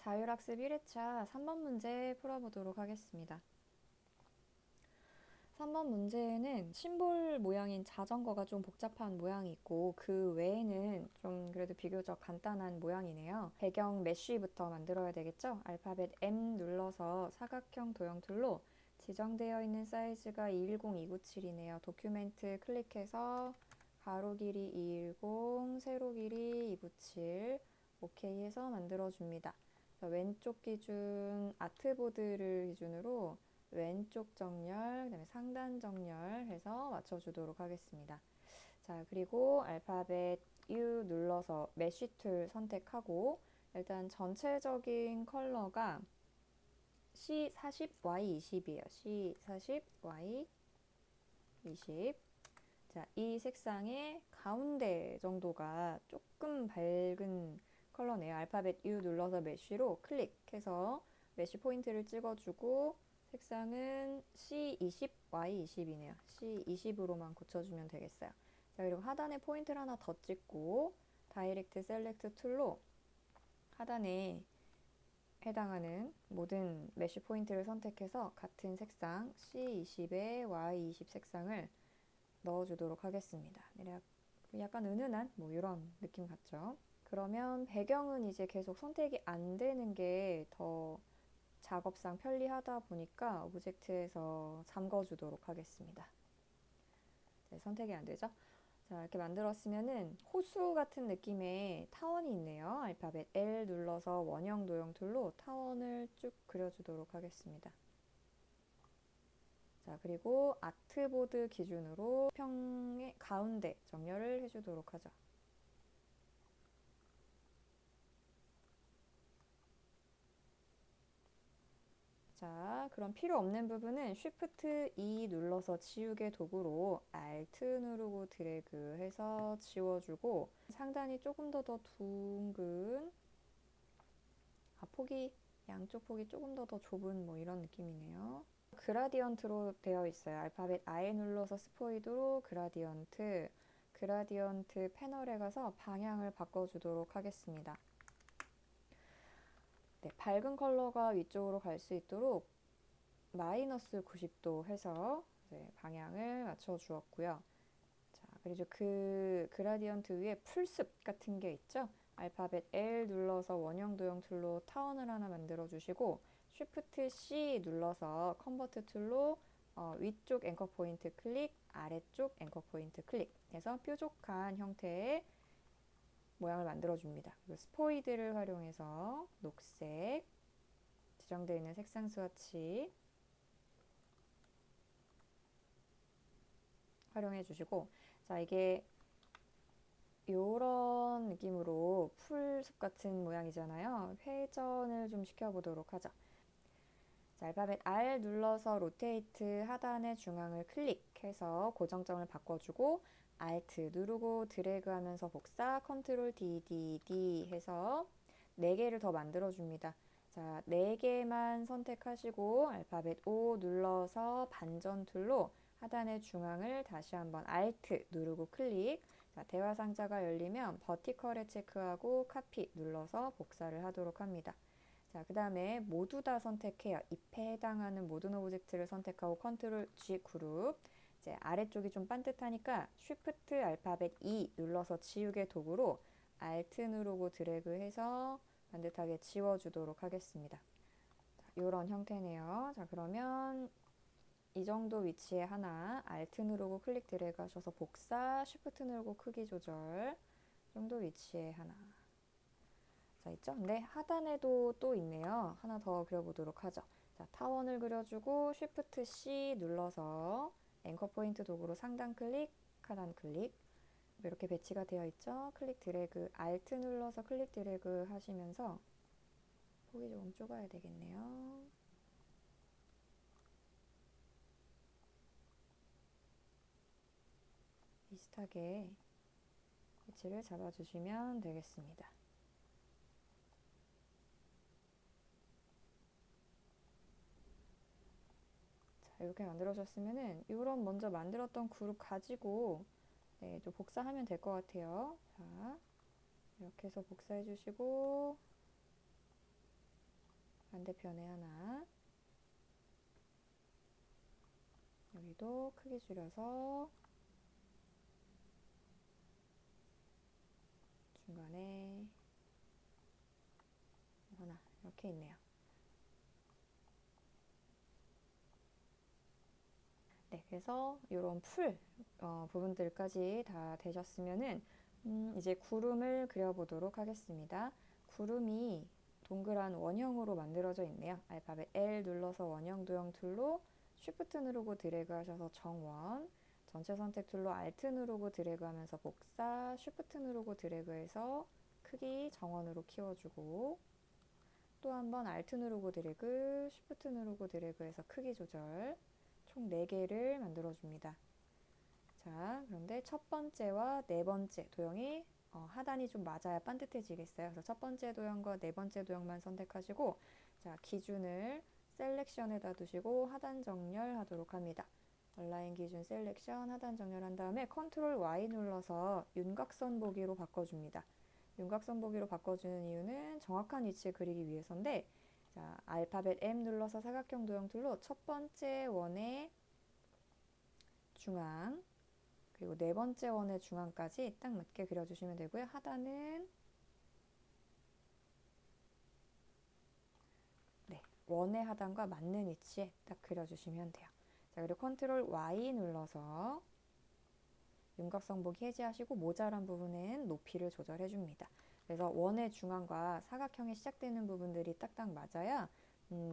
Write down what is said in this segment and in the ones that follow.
자율학습 1회차 3번 문제 풀어보도록 하겠습니다. 3번 문제에는 심볼 모양인 자전거가 좀 복잡한 모양이 있고 그 외에는 좀 그래도 비교적 간단한 모양이네요. 배경 메쉬부터 만들어야 되겠죠? 알파벳 M 눌러서 사각형 도형 툴로 지정되어 있는 사이즈가 210297이네요. 도큐멘트 클릭해서 가로 길이 210, 세로 길이 297 오케이 해서 만들어줍니다. 왼쪽 기준 아트보드를 기준으로 왼쪽 정렬, 그다음에 상단 정렬 해서 맞춰주도록 하겠습니다. 자, 그리고 알파벳 U 눌러서 메쉬 툴 선택하고 일단 전체적인 컬러가 C40, Y20이에요. C40, Y20. 자, 이 색상의 가운데 정도가 조금 밝은 컬러네요. 알파벳 U 눌러서 메쉬로 클릭해서 메쉬 포인트를 찍어주고 색상은 C20, Y20이네요. C20으로만 고쳐주면 되겠어요. 자, 그리고 하단에 포인트를 하나 더 찍고 다이렉트 셀렉트 툴로 하단에 해당하는 모든 메쉬 포인트를 선택해서 같은 색상 C20에 Y20 색상을 넣어주도록 하겠습니다. 약간 은은한 뭐 이런 느낌 같죠? 그러면 배경은 이제 계속 선택이 안 되는 게 더 작업상 편리하다 보니까 오브젝트에서 잠궈주도록 하겠습니다. 네, 선택이 안 되죠? 자, 이렇게 만들었으면은 호수 같은 느낌의 타원이 있네요. 알파벳 L 눌러서 원형 도형 툴로 타원을 쭉 그려주도록 하겠습니다. 자, 그리고 아트보드 기준으로 평의 가운데 정렬을 해주도록 하죠. 자, 그럼 필요 없는 부분은 Shift E 눌러서 지우개 도구로 Alt 누르고 드래그 해서 지워주고 상단이 조금 더 둥근 양쪽 폭이 조금 더 좁은 뭐 이런 느낌이네요. 그라디언트로 되어 있어요. 알파벳 I 눌러서 스포이드로 그라디언트 패널에 가서 방향을 바꿔주도록 하겠습니다. 네, 밝은 컬러가 위쪽으로 갈 수 있도록 마이너스 90도 해서 방향을 맞춰 주었고요. 자, 그리고 그 그라디언트 위에 풀숲 같은 게 있죠? 알파벳 L 눌러서 원형 도형 툴로 타원을 하나 만들어 주시고 Shift C 눌러서 컨버트 툴로 위쪽 앵커 포인트 클릭, 아래쪽 앵커 포인트 클릭 해서 뾰족한 형태의 모양을 만들어 줍니다. 그리고 스포이드를 활용해서 녹색 지정되어 있는 색상 스와치 활용해 주시고 자, 이게 요런 느낌으로 풀숲 같은 모양이잖아요. 회전을 좀 시켜보도록 하죠. 자, 알파벳 R 눌러서 로테이트 하단의 중앙을 클릭해서 고정점을 바꿔주고 Alt 누르고 드래그 하면서 복사 컨트롤 D 해서 4개를 더 만들어줍니다. 자, 4개만 선택하시고 알파벳 O 눌러서 반전 툴로 하단의 중앙을 다시 한번 Alt 누르고 클릭. 자, 대화 상자가 열리면 버티컬에 체크하고 카피 눌러서 복사를 하도록 합니다. 자, 그 다음에 모두 다 선택해요. 잎에 해당하는 모든 오브젝트를 선택하고 컨트롤 G 그룹. 이제 아래쪽이 좀 반듯하니까 Shift 알파벳 E 눌러서 지우개 도구로 Alt 누르고 드래그 해서 반듯하게 지워주도록 하겠습니다. 이런 형태네요. 자, 그러면 이 정도 위치에 하나 Alt 누르고 클릭 드래그 하셔서 복사, Shift 누르고 크기 조절 정도 위치에 하나. 자, 있죠? 네, 하단에도 또 있네요. 하나 더 그려보도록 하죠. 자, 타원을 그려주고 Shift C 눌러서 앵커 포인트 도구로 상단 클릭, 하단 클릭 이렇게 배치가 되어 있죠. 클릭 드래그, Alt 눌러서 클릭 드래그 하시면서 폭이 조금 좁아야 되겠네요. 비슷하게 위치를 잡아주시면 되겠습니다. 자, 이렇게 만들어졌으면은 이런 먼저 만들었던 그룹 가지고 네, 좀 복사하면 될 것 같아요. 자, 이렇게 해서 복사해 주시고 반대편에 하나. 여기도 크기 줄여서 중간에 하나 이렇게 있네요. 네, 그래서 이런 풀 부분들까지 다 되셨으면은 이제 구름을 그려보도록 하겠습니다. 구름이 동그란 원형으로 만들어져 있네요. 알파벳 L 눌러서 원형 도형 툴로 Shift 누르고 드래그 하셔서 정원, 전체 선택 툴로 Alt 누르고 드래그 하면서 복사, Shift 누르고 드래그해서 크기 정원으로 키워주고, 또 한번 Alt 누르고 드래그, Shift 누르고 드래그해서 크기 조절, 총 4개를 만들어줍니다. 자, 그런데 첫 번째와 네 번째 도형이 하단이 좀 맞아야 반듯해지겠어요. 그래서 첫 번째 도형과 네 번째 도형만 선택하시고, 자, 기준을 셀렉션에다 두시고 하단 정렬하도록 합니다. 얼라인 기준 셀렉션 하단 정렬한 다음에 컨트롤 Y 눌러서 윤곽선 보기로 바꿔줍니다. 윤곽선 보기로 바꿔주는 이유는 정확한 위치에 그리기 위해서인데, 자, 알파벳 M 눌러서 사각형 도형 툴로 첫 번째 원의 중앙, 그리고 네 번째 원의 중앙까지 딱 맞게 그려주시면 되고요. 하단은 네, 원의 하단과 맞는 위치에 딱 그려주시면 돼요. 자, 그리고 컨트롤 Y 눌러서 윤곽선 보기 해제하시고 모자란 부분은 높이를 조절해 줍니다. 그래서 원의 중앙과 사각형이 시작되는 부분들이 딱딱 맞아야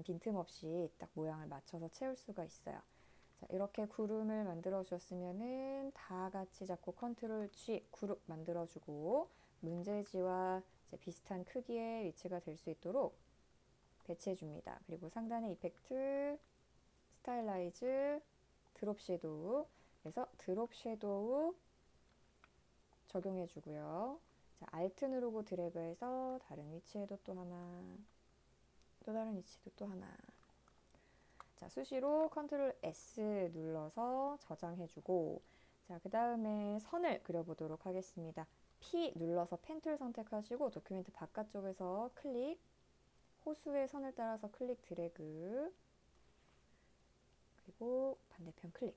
빈틈없이 딱 모양을 맞춰서 채울 수가 있어요. 자, 이렇게 구름을 만들어 주셨으면은 다 같이 잡고 컨트롤 G 그룹 만들어 주고 문제지와 이제 비슷한 크기의 위치가 될 수 있도록 배치해 줍니다. 그리고 상단의 이펙트, 스타일라이즈, 드롭 섀도우, 그래서 드롭 섀도우 적용해 주고요. 자, Alt 누르고 드래그해서 다른 위치에도 또 하나, 또 다른 위치도 또 하나. 자, 수시로 컨트롤 S 눌러서 저장해주고, 자, 그 다음에 선을 그려보도록 하겠습니다. P 눌러서 펜 툴 선택하시고 도큐멘트 바깥쪽에서 클릭, 호수의 선을 따라서 클릭 드래그, 그리고 반대편 클릭.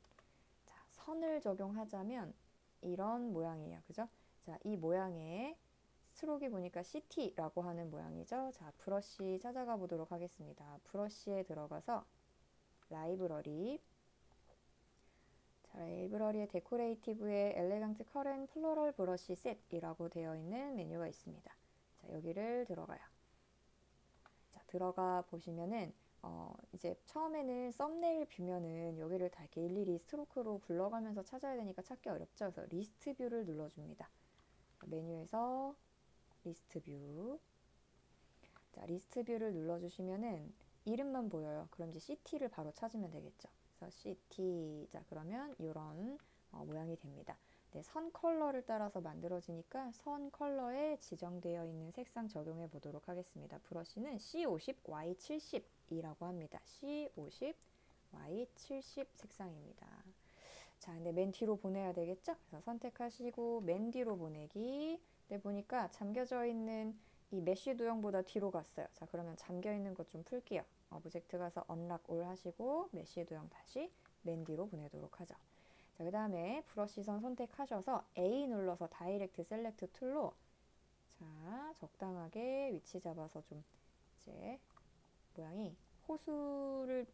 자, 선을 적용하자면 이런 모양이에요. 그죠? 자, 이 모양에 스트로크 보니까 CT라고 하는 모양이죠. 자, 브러쉬 찾아가 보도록 하겠습니다. 브러쉬에 들어가서 라이브러리, 자, 라이브러리의 데코레이티브에 엘레강트 커렌 플로럴 브러쉬 셋이라고 되어 있는 메뉴가 있습니다. 자, 여기를 들어가요. 자, 들어가 보시면은 이제 처음에는 썸네일 뷰면은 여기를 다 이렇게 일일이 스트로크로 굴러가면서 찾아야 되니까 찾기 어렵죠. 그래서 리스트 뷰를 눌러줍니다. 메뉴에서 리스트 뷰. 자, 리스트 뷰를 눌러주시면은 이름만 보여요. 그럼 이제 CT를 바로 찾으면 되겠죠. 그래서 CT. 자, 그러면 이런 모양이 됩니다. 네, 선 컬러를 따라서 만들어지니까 선 컬러에 지정되어 있는 색상 적용해 보도록 하겠습니다. 브러쉬는 C50, Y70이라고 합니다. C50, Y70 색상입니다. 자, 근데 맨 뒤로 보내야 되겠죠? 그래서 선택하시고 맨 뒤로 보내기. 네, 보니까 잠겨져 있는 이 메쉬 도형보다 뒤로 갔어요. 자, 그러면 잠겨 있는 것 좀 풀게요. 오브젝트 가서 언락 올 하시고 메쉬 도형 다시 맨 뒤로 보내도록 하죠. 자, 그 다음에 브러쉬 선 선택하셔서 A 눌러서 다이렉트 셀렉트 툴로 자, 적당하게 위치 잡아서 좀 이제 모양이 호수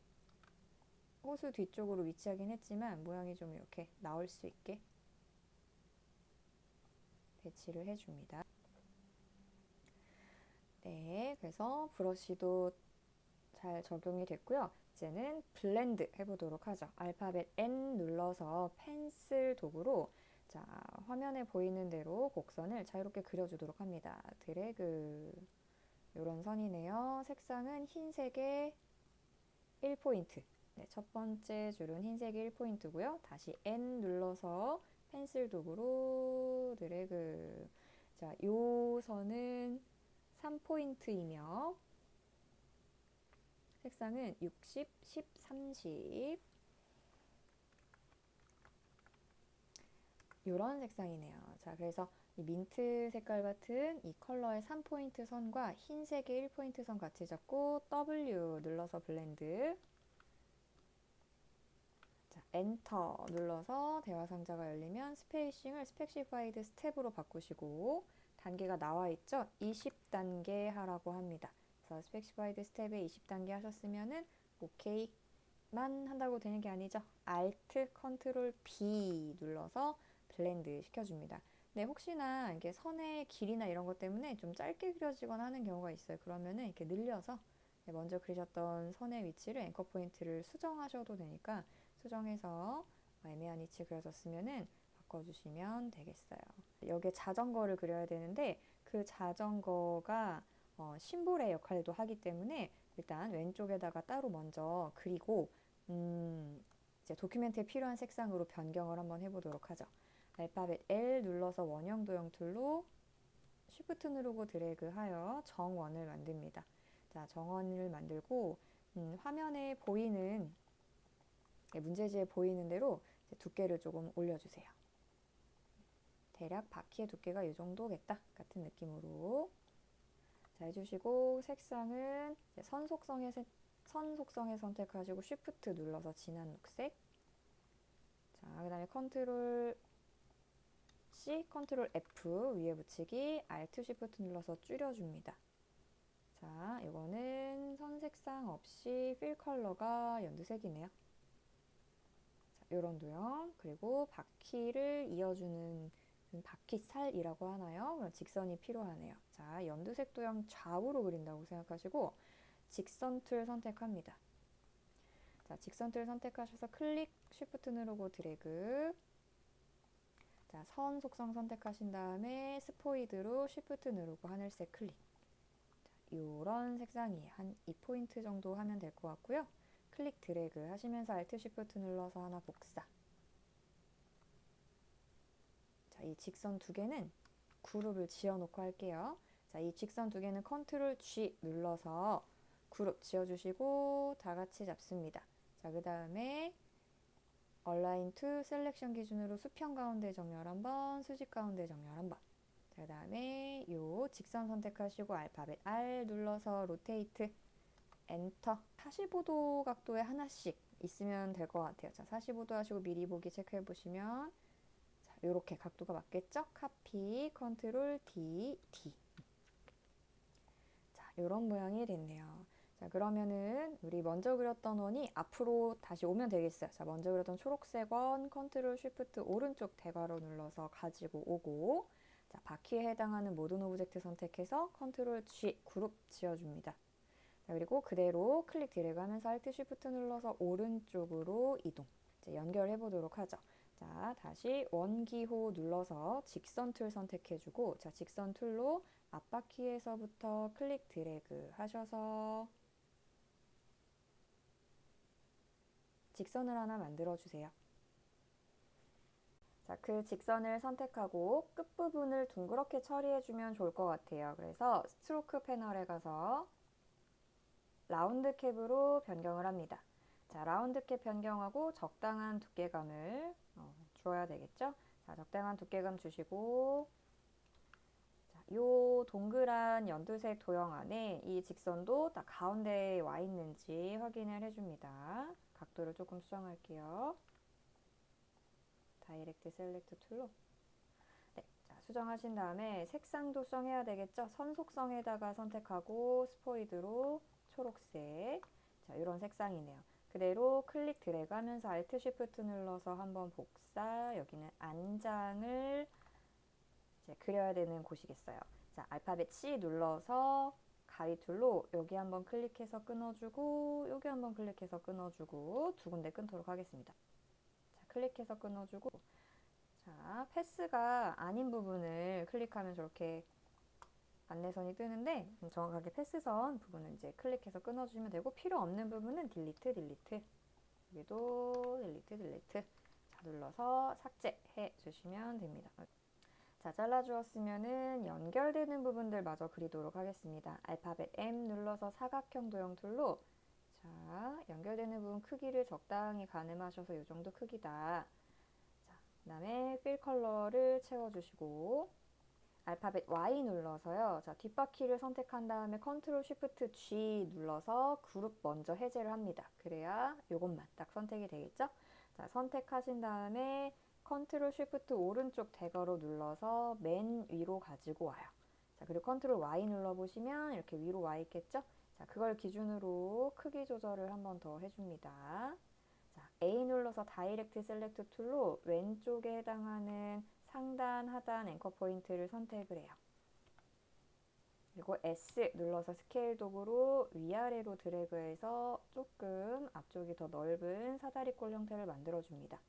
뒤쪽으로 위치하긴 했지만 모양이 좀 이렇게 나올 수 있게 배치를 해줍니다. 네, 그래서 브러쉬도 잘 적용이 됐고요. 이제는 블렌드 해보도록 하죠. 알파벳 N 눌러서 펜슬 도구로 자, 화면에 보이는 대로 곡선을 자유롭게 그려주도록 합니다. 드래그. 이런 선이네요. 색상은 흰색의 1포인트. 네, 첫 번째 줄은 흰색이 1포인트고요. 다시 N 눌러서 펜슬 도구로 드래그. 자, 요 선은 3포인트이며 색상은 60, 10, 30 이런 색상이네요. 자, 그래서 이 민트 색깔 같은 이 컬러의 3포인트 선과 흰색의 1포인트 선 같이 잡고 W 눌러서 블렌드. 자, 엔터 눌러서 대화 상자가 열리면 스페이싱을 스펙시파이드 스텝으로 바꾸시고 단계가 나와 있죠? 20단계 하라고 합니다. 그래서 스펙시파이드 스텝에 20단계 하셨으면은 오케이만 한다고 되는 게 아니죠. Alt, Ctrl, B 눌러서 블렌드 시켜줍니다. 네, 혹시나 이게 선의 길이나 이런 것 때문에 좀 짧게 그려지거나 하는 경우가 있어요. 그러면은 이렇게 늘려서 먼저 그리셨던 선의 위치를 앵커 포인트를 수정하셔도 되니까 수정해서 애매한 위치 그려졌으면은 바꿔주시면 되겠어요. 여기에 자전거를 그려야 되는데 그 자전거가 심볼의 역할도 하기 때문에 일단 왼쪽에다가 따로 먼저 그리고 이제 도큐멘트에 필요한 색상으로 변경을 한번 해보도록 하죠. 알파벳 L 눌러서 원형 도형 툴로 Shift 누르고 드래그 하여 정원을 만듭니다. 자, 정원을 만들고 화면에 보이는 문제지에 보이는 대로 두께를 조금 올려주세요. 대략 바퀴의 두께가 이 정도겠다 같은 느낌으로 자, 해주시고 색상은 선 속성에 선택하시고 Shift 눌러서 진한 녹색. 자, 그 다음에 컨트롤 C, 컨트롤 F 위에 붙이기, Alt Shift 눌러서 줄여줍니다. 자, 이거는 선 색상 없이 필 컬러가 연두색이네요. 자, 요런 도형, 그리고 바퀴를 이어주는 바퀴살이라고 하나요? 그런 직선이 필요하네요. 자, 연두색 도형 좌우로 그린다고 생각하시고 직선 툴 선택합니다. 자, 직선 툴 선택하셔서 클릭, 쉬프트 누르고 드래그. 자, 선 속성 선택하신 다음에 스포이드로 쉬프트 누르고 하늘색 클릭. 자, 요런 색상이에요. 한 2포인트 정도 하면 될 것 같고요. 클릭 드래그 하시면서 Alt 쉬프트 눌러서 하나 복사. 자, 이 직선 두 개는 그룹을 지어놓고 할게요. 자, 이 직선 두 개는 컨트롤 G 눌러서 그룹 지어주시고 다 같이 잡습니다. 자, 그 다음에 Align to Selection 기준으로 수평 가운데 정렬 한번, 수직 가운데 정렬 한번. 자, 그 다음에 요 직선 선택하시고 알파벳 R 눌러서 로테이트, 엔터. 45도 각도에 하나씩 있으면 될 것 같아요. 자, 45도 하시고 미리 보기 체크해 보시면 자, 요렇게 각도가 맞겠죠? 카피, 컨트롤 D, D. 자, 요런 모양이 됐네요. 자, 그러면은 우리 먼저 그렸던 원이 앞으로 다시 오면 되겠어요. 자, 먼저 그렸던 초록색 원 컨트롤 쉬프트 오른쪽 대괄호 눌러서 가지고 오고 자, 바퀴에 해당하는 모든 오브젝트 선택해서 컨트롤 G 그룹 지어줍니다. 자, 그리고 그대로 클릭 드래그 하면서 Alt 쉬프트 눌러서 오른쪽으로 이동. 이제 연결해 보도록 하죠. 자, 다시 원기호 눌러서 직선 툴 선택해주고 자, 직선 툴로 앞바퀴에서부터 클릭 드래그 하셔서 직선을 하나 만들어 주세요. 자, 그 직선을 선택하고 끝부분을 둥그렇게 처리해 주면 좋을 것 같아요. 그래서 스트로크 패널에 가서 라운드 캡으로 변경을 합니다. 자, 라운드 캡 변경하고 적당한 두께감을 주어야 되겠죠? 자, 적당한 두께감 주시고 자, 요 동그란 연두색 도형 안에 이 직선도 딱 가운데에 와 있는지 확인을 해줍니다. 각도를 조금 수정할게요. 다이렉트 셀렉트 툴로 네, 자, 수정하신 다음에 색상도 수정해야 되겠죠? 선 속성에다가 선택하고 스포이드로 초록색 자, 이런 색상이네요. 그대로 클릭 드래그 하면서 Alt Shift 눌러서 한번 복사 여기는 안장을 이제 그려야 되는 곳이겠어요. 자, 알파벳 C 눌러서 가위 툴로 여기 한번 클릭해서 끊어주고 여기 한번 클릭해서 끊어주고 두 군데 끊도록 하겠습니다. 자, 클릭해서 끊어주고 자, 패스가 아닌 부분을 클릭하면 저렇게 안내선이 뜨는데 정확하게 패스선 부분은 이제 클릭해서 끊어주시면 되고 필요 없는 부분은 딜리트, 딜리트 여기도 딜리트, 딜리트 자, 눌러서 삭제해 주시면 됩니다. 자, 잘라주었으면은 연결되는 부분들 마저 그리도록 하겠습니다. 알파벳 M 눌러서 사각형 도형 툴로 자, 연결되는 부분 크기를 적당히 가늠하셔서 이 정도 크기다. 자, 그 다음에 필 컬러를 채워주시고 알파벳 Y 눌러서요. 자, 뒷바퀴를 선택한 다음에 컨트롤 쉬프트 G 눌러서 그룹 먼저 해제를 합니다. 그래야 요것만 딱 선택이 되겠죠? 자, 선택하신 다음에 컨트롤 쉬프트 오른쪽 대괄호 눌러서 맨 위로 가지고 와요. 자, 그리고 컨트롤 Y 눌러보시면 이렇게 위로 와 있겠죠? 자, 그걸 기준으로 크기 조절을 한 번 더 해줍니다. 자, A 눌러서 다이렉트 셀렉트 툴로 왼쪽에 해당하는 상단, 하단 앵커 포인트를 선택을 해요. 그리고 S 눌러서 스케일 도구로 위아래로 드래그해서 조금 앞쪽이 더 넓은 사다리꼴 형태를 만들어줍니다.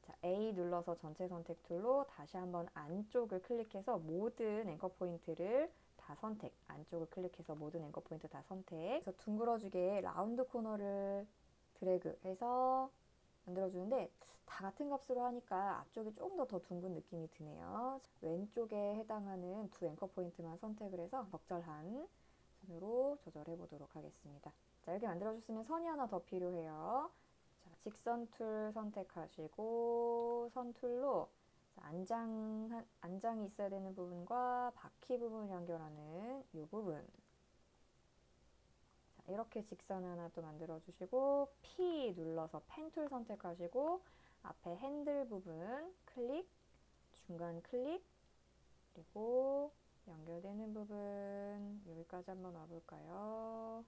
자, A 눌러서 전체 선택 툴로 다시 한번 안쪽을 클릭해서 모든 앵커 포인트를 다 선택. 안쪽을 클릭해서 모든 앵커 포인트 다 선택. 그래서 둥그러지게 라운드 코너를 드래그해서 만들어주는데 다 같은 값으로 하니까 앞쪽이 조금 더 둥근 느낌이 드네요. 왼쪽에 해당하는 두 앵커 포인트만 선택을 해서 적절한 선으로 조절해 보도록 하겠습니다. 자, 이렇게 만들어줬으면 선이 하나 더 필요해요. 자, 직선 툴 선택하시고 선 툴로 안장이 있어야 되는 부분과 바퀴 부분을 연결하는 이 부분. 이렇게 직선 하나 또 만들어 주시고 P 눌러서 펜 툴 선택하시고 앞에 핸들 부분 클릭, 중간 클릭, 그리고 연결되는 부분 여기까지 한번 와볼까요?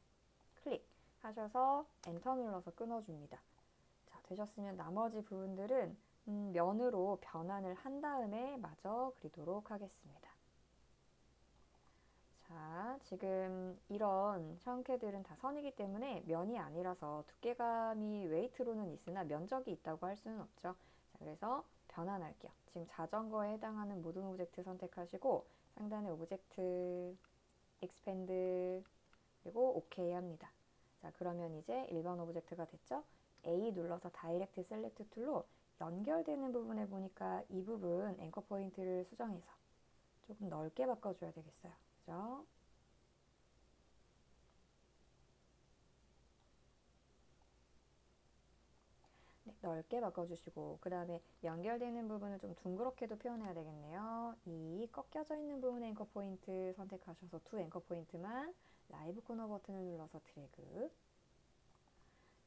클릭 하셔서 엔터 눌러서 끊어줍니다. 자, 되셨으면 나머지 부분들은 면으로 변환을 한 다음에 마저 그리도록 하겠습니다. 자, 지금 이런 형태들은 다 선이기 때문에 면이 아니라서 두께감이 웨이트로는 있으나 면적이 있다고 할 수는 없죠. 자, 그래서 변환할게요. 지금 자전거에 해당하는 모든 오브젝트 선택하시고 상단에 오브젝트, 익스펜드, 그리고 OK 합니다. 자, 그러면 이제 일반 오브젝트가 됐죠? A 눌러서 다이렉트 셀렉트 툴로 연결되는 부분에 보니까 이 부분 앵커 포인트를 수정해서 조금 넓게 바꿔줘야 되겠어요. 그죠? 네, 넓게 바꿔주시고 그 다음에 연결되는 부분을 좀 둥그렇게도 표현해야 되겠네요. 이 꺾여져 있는 부분의 앵커 포인트 선택하셔서 두 앵커 포인트만 라이브 코너 버튼을 눌러서 드래그.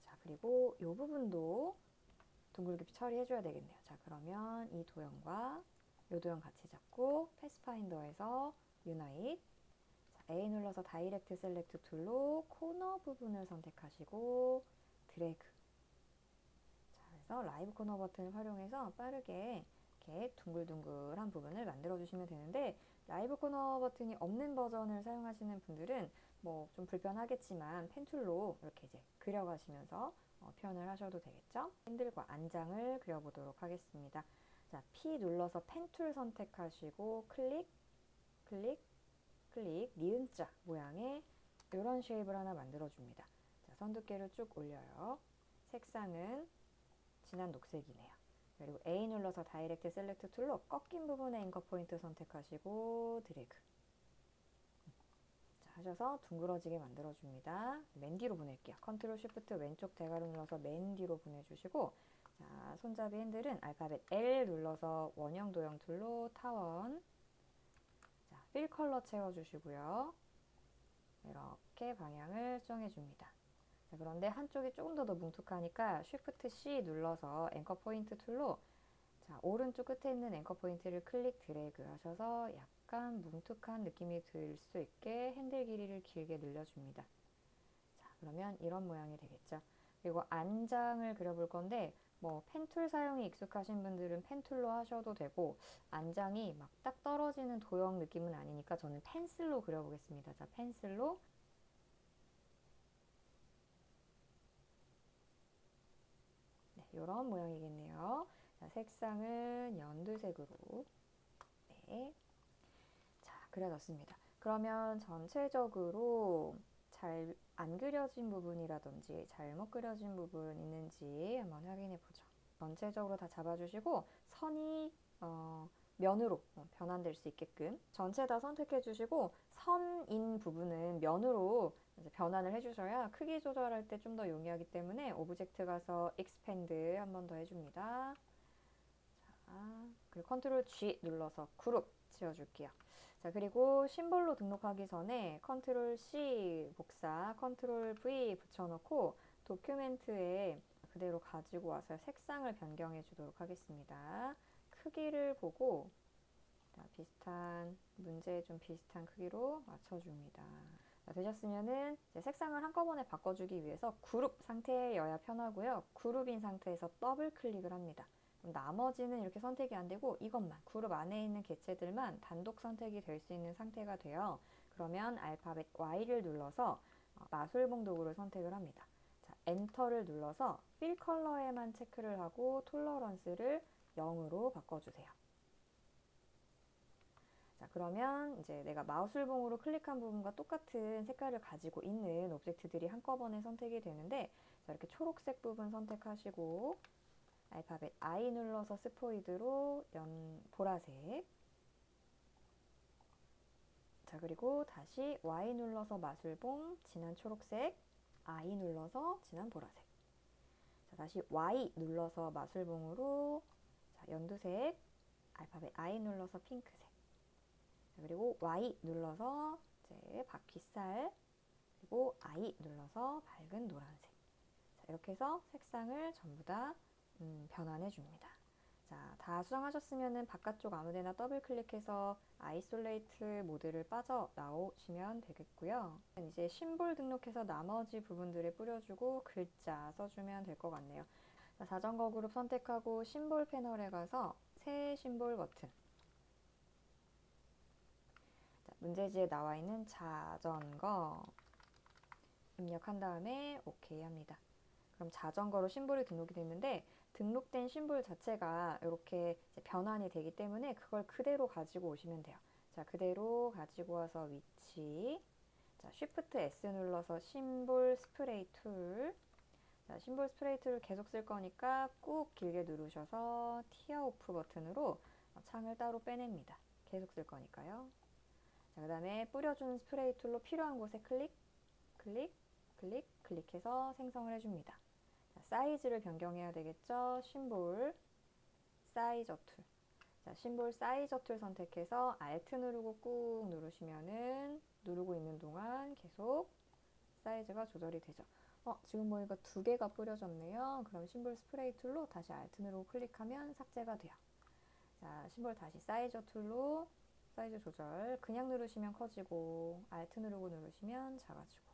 자, 그리고 이 부분도 둥글게 처리해줘야 되겠네요. 자, 그러면 이 도형과 이 도형 같이 잡고 패스파인더에서 유나잇. A 눌러서 다이렉트 셀렉트 툴로 코너 부분을 선택하시고 드래그. 자, 그래서 라이브 코너 버튼을 활용해서 빠르게 이렇게 둥글둥글한 부분을 만들어 주시면 되는데 라이브 코너 버튼이 없는 버전을 사용하시는 분들은 뭐 좀 불편하겠지만 펜 툴로 이렇게 이제 그려가시면서 표현을 하셔도 되겠죠? 핸들과 안장을 그려보도록 하겠습니다. 자, P 눌러서 펜 툴 선택하시고 클릭, 클릭, 클릭, 니은자 모양의 이런 쉐입을 하나 만들어줍니다. 자, 선 두께를 쭉 올려요. 색상은 진한 녹색이네요. 그리고 A 눌러서 다이렉트 셀렉트 툴로 꺾인 부분의 앵커 포인트 선택하시고 드래그. 자, 하셔서 둥그러지게 만들어줍니다. 맨 뒤로 보낼게요. 컨트롤 쉬프트 왼쪽 대괄호 눌러서 맨 뒤로 보내주시고 자, 손잡이 핸들은 알파벳 L 눌러서 원형 도형 툴로 타원. 자, 필 컬러 채워주시고요. 이렇게 방향을 수정해줍니다. 자, 그런데 한쪽이 조금 더 뭉툭하니까 Shift C 눌러서 앵커 포인트 툴로 자, 오른쪽 끝에 있는 앵커 포인트를 클릭 드래그 하셔서 약간 뭉툭한 느낌이 들 수 있게 핸들 길이를 길게 늘려줍니다. 자, 그러면 이런 모양이 되겠죠. 그리고 안장을 그려볼 건데 뭐 펜툴 사용이 익숙하신 분들은 펜툴로 하셔도 되고 안장이 막 딱 떨어지는 도형 느낌은 아니니까 저는 펜슬로 그려보겠습니다. 자, 펜슬로 네, 이런 모양이겠네요. 자, 색상은 연두색으로 네. 자, 그려졌습니다. 그러면 전체적으로 잘 안 그려진 부분이라든지 잘못 그려진 부분 있는지 한번 확인해 보죠. 전체적으로 다 잡아주시고 선이 면으로 변환될 수 있게끔 전체 다 선택해 주시고 선인 부분은 면으로 이제 변환을 해주셔야 크기 조절할 때 좀 더 용이하기 때문에 오브젝트 가서 expand 한 번 더 해줍니다. 자, 그리고 컨트롤 G 눌러서 그룹 지워줄게요. 자, 그리고 심볼로 등록하기 전에 컨트롤 C 복사, 컨트롤 V 붙여놓고 도큐멘트에 그대로 가지고 와서 색상을 변경해 주도록 하겠습니다. 크기를 보고 비슷한, 문제에 좀 비슷한 크기로 맞춰줍니다. 자, 되셨으면은 이제 색상을 한꺼번에 바꿔주기 위해서 그룹 상태여야 편하고요. 그룹인 상태에서 더블 클릭을 합니다. 나머지는 이렇게 선택이 안 되고 이것만 그룹 안에 있는 객체들만 단독 선택이 될 수 있는 상태가 돼요. 그러면 알파벳 Y를 눌러서 마술봉 도구를 선택을 합니다. 자, 엔터를 눌러서 필 컬러에만 체크를 하고 톨러런스를 0으로 바꿔주세요. 자, 그러면 이제 내가 마우스봉으로 클릭한 부분과 똑같은 색깔을 가지고 있는 오브젝트들이 한꺼번에 선택이 되는데, 자, 이렇게 초록색 부분 선택하시고 알파벳 I 눌러서 스포이드로 보라색. 자, 그리고 다시 Y 눌러서 마술봉 진한 초록색, I 눌러서 진한 보라색. 자, 다시 Y 눌러서 마술봉으로 자, 연두색, 알파벳 I 눌러서 핑크색. 자, 그리고 Y 눌러서 이제 바퀴살, 그리고 I 눌러서 밝은 노란색. 자, 이렇게 해서 색상을 전부 다 변환해 줍니다. 자, 다 수정하셨으면 바깥쪽 아무데나 더블 클릭해서 아이솔레이트 모드를 빠져나오시면 되겠고요. 이제 심볼 등록해서 나머지 부분들에 뿌려주고 글자 써주면 될 것 같네요. 자, 자전거 그룹 선택하고 심볼 패널에 가서 새 심볼 버튼. 자, 문제지에 나와 있는 자전거 입력한 다음에 OK 합니다. 그럼 자전거로 심볼이 등록이 됐는데 등록된 심볼 자체가 이렇게 변환이 되기 때문에 그걸 그대로 가지고 오시면 돼요. 자, 그대로 가지고 와서 위치. 자, Shift S 눌러서 심볼 스프레이 툴. 자, 심볼 스프레이 툴을 계속 쓸 거니까 꾹 길게 누르셔서 티어 오프 버튼으로 창을 따로 빼냅니다. 계속 쓸 거니까요. 자, 그 다음에 뿌려주는 스프레이 툴로 필요한 곳에 클릭, 클릭, 클릭, 클릭해서 생성을 해줍니다. 자, 사이즈를 변경해야 되겠죠. 심볼 사이저 툴. 자, 심볼 사이저 툴 선택해서 Alt 누르고 꾹 누르시면은 누르고 있는 동안 계속 사이즈가 조절이 되죠. 지금 보니까 두 개가 뿌려졌네요. 그럼 심볼 스프레이 툴로 다시 Alt 누르고 클릭하면 삭제가 돼요. 자, 심볼 다시 사이저 툴로 사이즈 조절. 그냥 누르시면 커지고 Alt 누르고 누르시면 작아지고.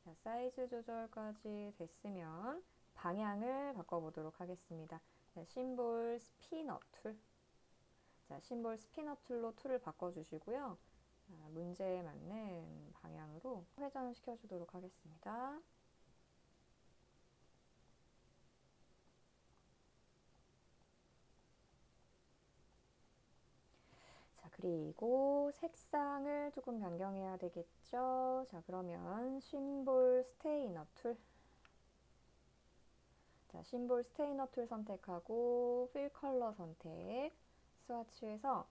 자, 사이즈 조절까지 됐으면 방향을 바꿔보도록 하겠습니다. 자, 심볼 스피너 툴. 자, 심볼 스피너 툴로 툴을 바꿔주시고요. 자, 문제에 맞는 방향으로 회전을 시켜주도록 하겠습니다. 자, 그리고 색상을 조금 변경해야 되겠죠. 자, 그러면 심볼 스테이너 툴. 자, 심볼 스테이너 툴 선택하고 필 컬러 선택. 스와치에서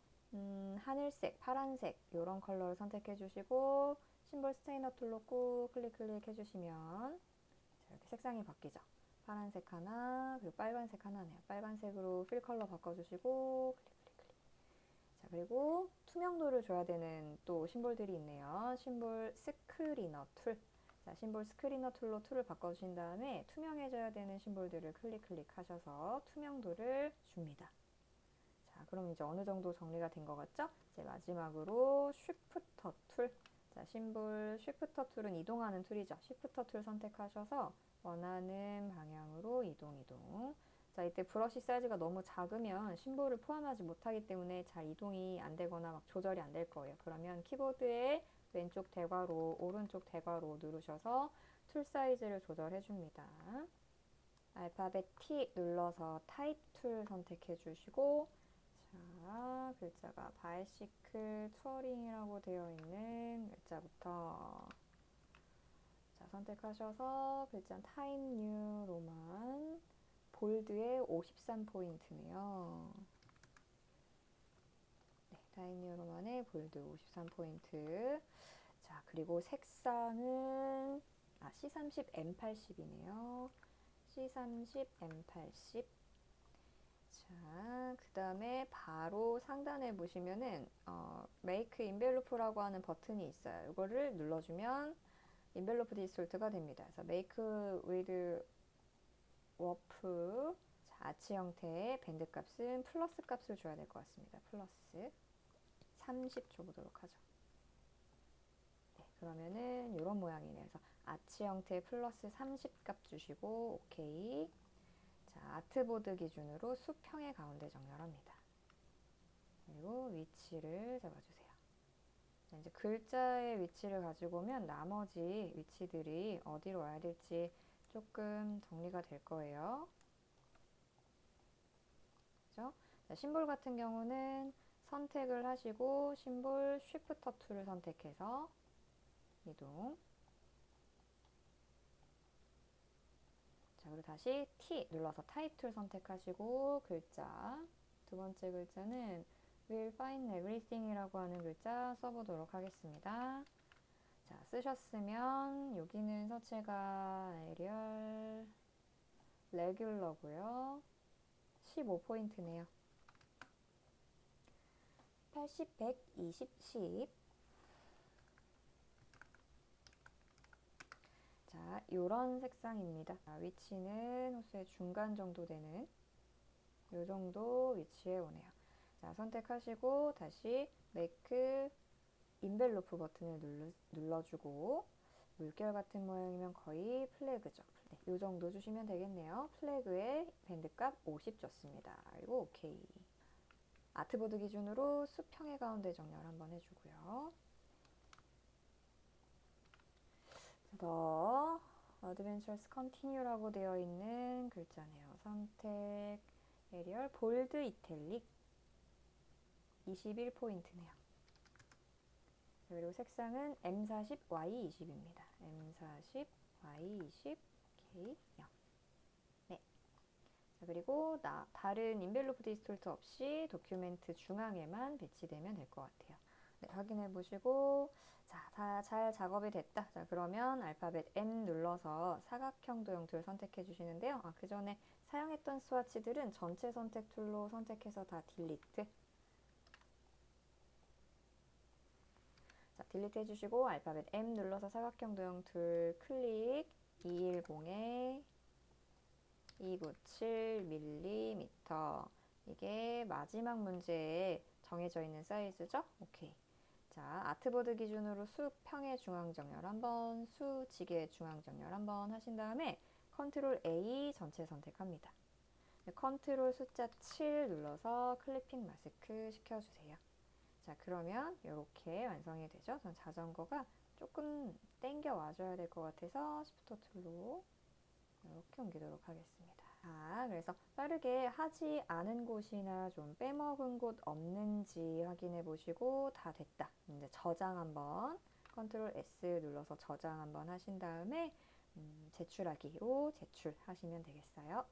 하늘색, 파란색 이런 컬러를 선택해 주시고 심볼 스테이너 툴로 꾹 클릭 해주시면 이렇게 색상이 바뀌죠. 파란색 하나, 그리고 빨간색 하나네요. 빨간색으로 필 컬러 바꿔주시고 클릭. 자, 그리고 투명도를 줘야 되는 또 심볼들이 있네요. 심볼 스크리너 툴. 자, 심볼 스크리너 툴로 툴을 바꿔주신 다음에 투명해져야 되는 심볼들을 클릭 하셔서 투명도를 줍니다. 자, 그럼 이제 어느 정도 정리가 된 것 같죠? 이제 마지막으로 쉬프터 툴. 자, 심볼 쉬프터 툴은 이동하는 툴이죠. 쉬프터 툴 선택하셔서 원하는 방향으로 이동. 자, 이때 브러쉬 사이즈가 너무 작으면 심볼을 포함하지 못하기 때문에 잘 이동이 안 되거나 막 조절이 안 될 거예요. 그러면 키보드에 왼쪽 대괄호, 오른쪽 대괄호 누르셔서 툴 사이즈를 조절해 줍니다. 알파벳 T 눌러서 타입 툴 선택해 주시고 자, 글자가 바이시클 투어링이라고 되어 있는 글자부터 자, 선택하셔서 글자 타임 뉴 로만 볼드에 53포인트네요. 네, 타임 뉴 로만의 볼드 53포인트. 자, 그리고 색상은 C30 M80이네요. C30 M80. 자, 자, 그 다음에 바로 상단에 보시면은 Make Envelope라고 하는 버튼이 있어요. 이거를 눌러주면 Envelope 디솔트가 됩니다. 그래서 Make with 워프, 자, 아치 형태의 밴드 값은 플러스 값을 줘야 될 것 같습니다. 플러스 30 줘보도록 하죠. 네, 그러면은 이런 모양이네요. 그래서 아치 형태의 플러스 30 값 주시고 오케이. 자, 아트보드 기준으로 수평의 가운데 정렬합니다. 그리고 위치를 잡아주세요. 자, 이제 글자의 위치를 가지고 오면 나머지 위치들이 어디로 와야 될지 조금 정리가 될 거예요. 그죠? 자, 심볼 같은 경우는 선택을 하시고 심볼 쉬프터 2를 선택해서 이동. 자, 그리고 다시 T 눌러서 타입 툴 선택하시고 글자. 두 번째 글자는 will find everything이라고 하는 글자 써보도록 하겠습니다. 자, 쓰셨으면 여기는 서체가 에리얼 레귤러고요. 15포인트네요. 80, 100, 20, 10. 자, 요런 색상입니다. 자, 위치는 호수의 중간 정도 되는 요 정도 위치에 오네요. 자, 선택하시고 다시 Make Envelope 버튼을 눌러주고 물결 같은 모양이면 거의 플래그죠. 네, 요 정도 주시면 되겠네요. 플래그에 밴드값 50 줬습니다. 그리고 오케이. 아트보드 기준으로 수평의 가운데 정렬 한번 해주고요. 더 Adventures Continue라고 되어 있는 글자네요. 선택 에리얼 볼드 이탈릭 21포인트네요. 그리고 색상은 M40, Y20입니다. M40, Y20, K0. 네. 자, 그리고 다른 인벨로프 디스톨트 없이 도큐멘트 중앙에만 배치되면 될 것 같아요. 네, 확인해 보시고 자, 다 잘 작업이 됐다. 자, 그러면 알파벳 M 눌러서 사각형 도형 툴 선택해 주시는데요. 그 전에 사용했던 스와치들은 전체 선택 툴로 선택해서 다 딜리트. 자, 딜리트 해주시고 알파벳 M 눌러서 사각형 도형 툴 클릭. 210에 297mm. 이게 마지막 문제에 정해져 있는 사이즈죠? 오케이. 자, 아트보드 기준으로 수평의 중앙 정렬 한번, 수직의 중앙 정렬 한번 하신 다음에 컨트롤 A 전체 선택합니다. 컨트롤 숫자 7 눌러서 클리핑 마스크 시켜주세요. 자, 그러면 이렇게 완성이 되죠. 전 자전거가 조금 땡겨 와줘야 될 것 같아서 시프트 툴로 이렇게 옮기도록 하겠습니다. 자, 그래서 빠르게 하지 않은 곳이나 좀 빼먹은 곳 없는지 확인해 보시고 다 됐다. 이제 저장 한번 컨트롤 S 눌러서 저장 한번 하신 다음에 제출하기로 제출하시면 되겠어요.